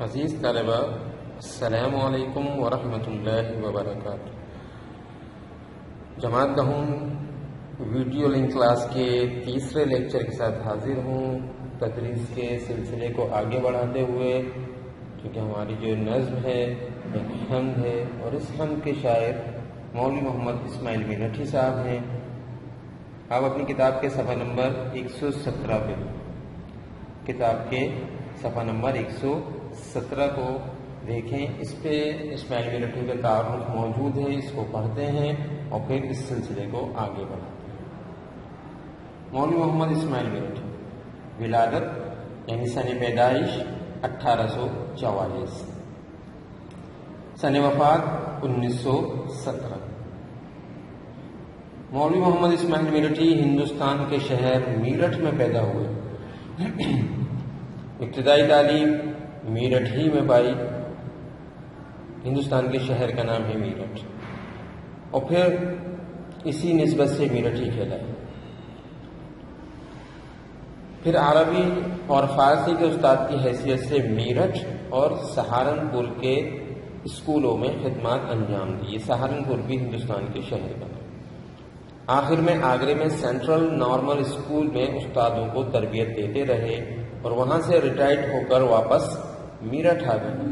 عزیز طلبہ، السلام علیکم ورحمۃ اللہ وبرکاتہ۔ جماعت لہم ویڈیو لنک کلاس کے تیسرے لیکچر کے ساتھ حاضر ہوں، تدریس کے سلسلے کو آگے بڑھاتے ہوئے، کیونکہ ہماری جو نظم ہے ایک حمد ہے، اور اس حمد کے شاعر مولوی محمد اسماعیل مینٹھی صاحب ہیں۔ آپ اپنی کتاب کے صفحہ نمبر 117 پہ، کتاب کے صفحہ نمبر 117 کو دیکھیں، اس پہ اسماعیل مینٹھی کا تعارف موجود ہے، اس کو پڑھتے ہیں اور پھر اس سلسلے کو آگے بڑھاتے ہیں۔ مولوی محمد اسماعیل مینٹھی، ولادت یعنی سن پیدائش 1844، سن وفات 1917۔ مولوی محمد اسماعیل مینٹھی ہندوستان کے شہر میرٹھ میں پیدا ہوئے۔ ابتدائی تعلیم میرٹھ ہی میں پائی، ہندوستان کے شہر کا نام ہے میرٹھ، اور پھر اسی نسبت سے میرٹھ ہی کہلائے۔ پھر عربی اور فارسی کے استاد کی حیثیت سے میرٹھ اور سہارنپور کے اسکولوں میں خدمات انجام دی۔ یہ سہارنپور بھی ہندوستان کے شہر کا نام۔ آخر میں آگرے میں سینٹرل نارمل اسکول میں استادوں کو تربیت دیتے رہے، اور وہاں سے ریٹائرڈ ہو کر واپس میرٹھ آ گئے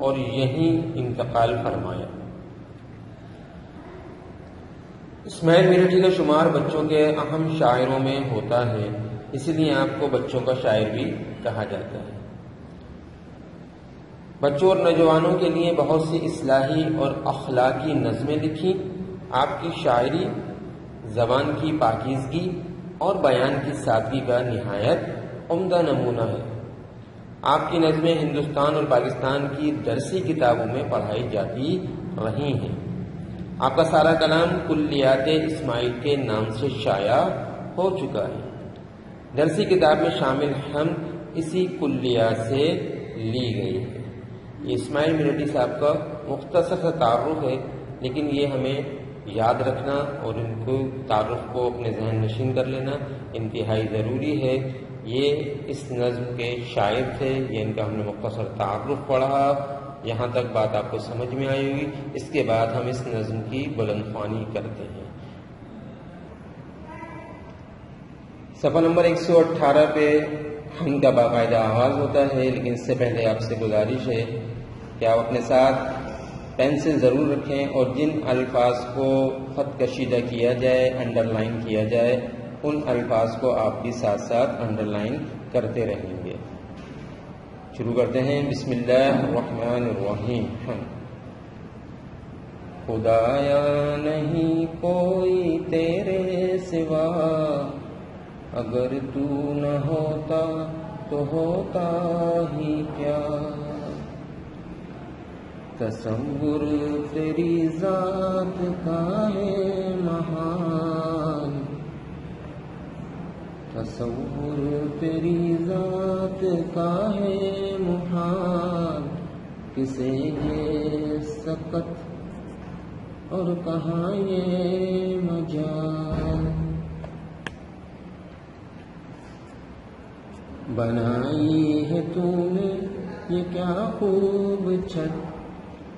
اور یہیں انتقال فرمایا۔ اسماعیل مینٹھی کا شمار بچوں کے اہم شاعروں میں ہوتا ہے، اسی لیے آپ کو بچوں کا شاعر بھی کہا جاتا ہے۔ بچوں اور نوجوانوں کے لیے بہت سی اصلاحی اور اخلاقی نظمیں لکھی۔ آپ کی شاعری زبان کی پاکیزگی اور بیان کی سادگی کا نہایت عمدہ نمونہ ہے۔ آپ کی نظمیں ہندوستان اور پاکستان کی درسی کتابوں میں پڑھائی جاتی رہی ہیں۔ آپ کا سارا کلام کلیات اسماعیل کے نام سے شائع ہو چکا ہے۔ درسی کتاب میں شامل حمد اسی کلیات سے لی گئی ہے۔ یہ اسماعیل مینٹھی صاحب کا مختصر سا تعارف ہے، لیکن یہ ہمیں یاد رکھنا اور ان کو تعارف کو اپنے ذہن نشین کر لینا انتہائی ضروری ہے۔ یہ اس نظم کے شاعر تھے، یہ ان کا ہم نے مختصر تعارف پڑھا، یہاں تک بات آپ کو سمجھ میں آئی ہوگی۔ اس کے بعد ہم اس نظم کی بلند خوانی کرتے ہیں۔ صفحہ نمبر 118 پہ حمد کا باقاعدہ آغاز ہوتا ہے، لیکن اس سے پہلے آپ سے گزارش ہے کہ آپ اپنے ساتھ پینسل ضرور رکھیں، اور جن الفاظ کو خط کشیدہ کیا جائے، انڈر لائن کیا جائے، ان الفاظ کو آپ بھی ساتھ ساتھ انڈر لائن کرتے رہیں گے۔ شروع کرتے ہیں۔ بسم اللہ الرحمن الرحیم۔ خدایا نہیں کوئی تیرے سوا، اگر تو نہ ہوتا تو ہوتا ہی کیا، تصور تیری ذات کا ہے مہان، تصور تیری ذات کا ہے محال، کسے یہ سکت اور کہاں یہ مجال، بنائی ہے تو نے یہ کیا خوب چھت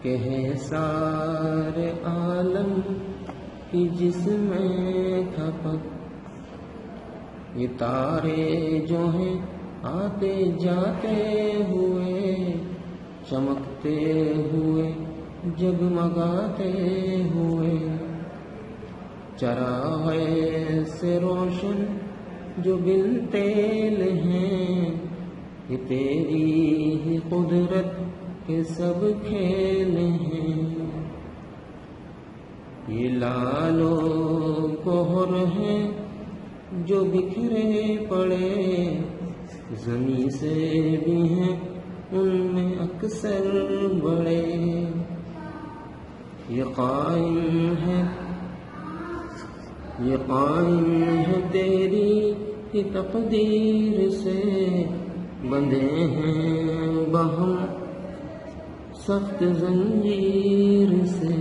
کہ ہے سارے عالم کی جس میں کھپت، یہ تارے جو ہیں آتے جاتے ہوئے، چمکتے ہوئے جگمگاتے ہوئے، چراغے سے روشن جو بن تیل ہیں، یہ تیری ہی قدرت کے سب کھیل ہیں، یہ لال و گوہر ہیں جو بکھرے پڑے، زمین سے بھی ہیں ان میں اکثر بڑے، یہ قائم ہے تیری ہی تقدیر سے، بندھے ہیں بہم سخت زنجیر سے،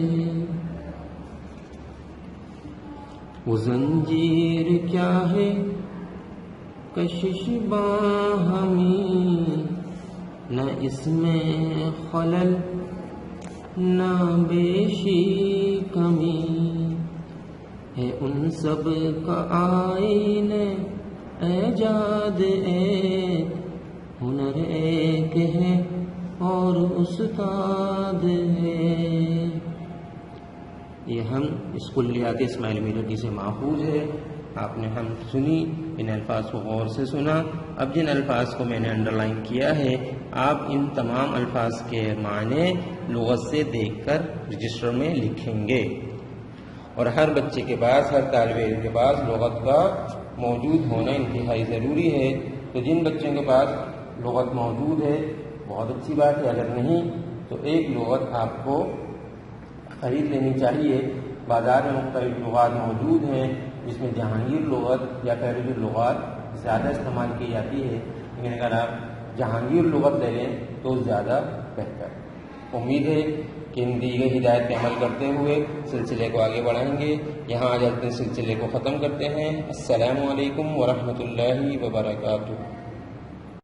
وہ زنجیر کیا ہے کشش باہمی، نہ اس میں خلل نہ بیشی کمی ہے، ان سب کا آئین ایجاد ایک، ہنر ایک ہے اور استاد ہے۔ یہ ہم اس کلیات اسماعیل میرٹی سے ماخوذ ہے۔ آپ نے ہم سنی، ان الفاظ کو غور سے سنا۔ اب جن الفاظ کو میں نے انڈر لائن کیا ہے، آپ ان تمام الفاظ کے معنی لغت سے دیکھ کر رجسٹر میں لکھیں گے، اور ہر بچے کے پاس، ہر طالب علم کے پاس لغت کا موجود ہونا انتہائی ضروری ہے۔ تو جن بچوں کے پاس لغت موجود ہے بہت اچھی بات ہے، اگر نہیں تو ایک لغت آپ کو خرید لینی چاہیے۔ بازار میں مختلف لغات موجود ہیں، جس میں جہانگیر لغت یا فہرست لغات زیادہ استعمال کی جاتی ہے، لیکن اگر آپ جہانگیر لغت لے لیں تو زیادہ بہتر۔ امید ہے کہ ان دی گئی ہدایت پہ عمل کرتے ہوئے سلسلے کو آگے بڑھائیں گے۔ یہاں آج اپنے سلسلے کو ختم کرتے ہیں۔ السلام علیکم ورحمۃ اللہ وبرکاتہ۔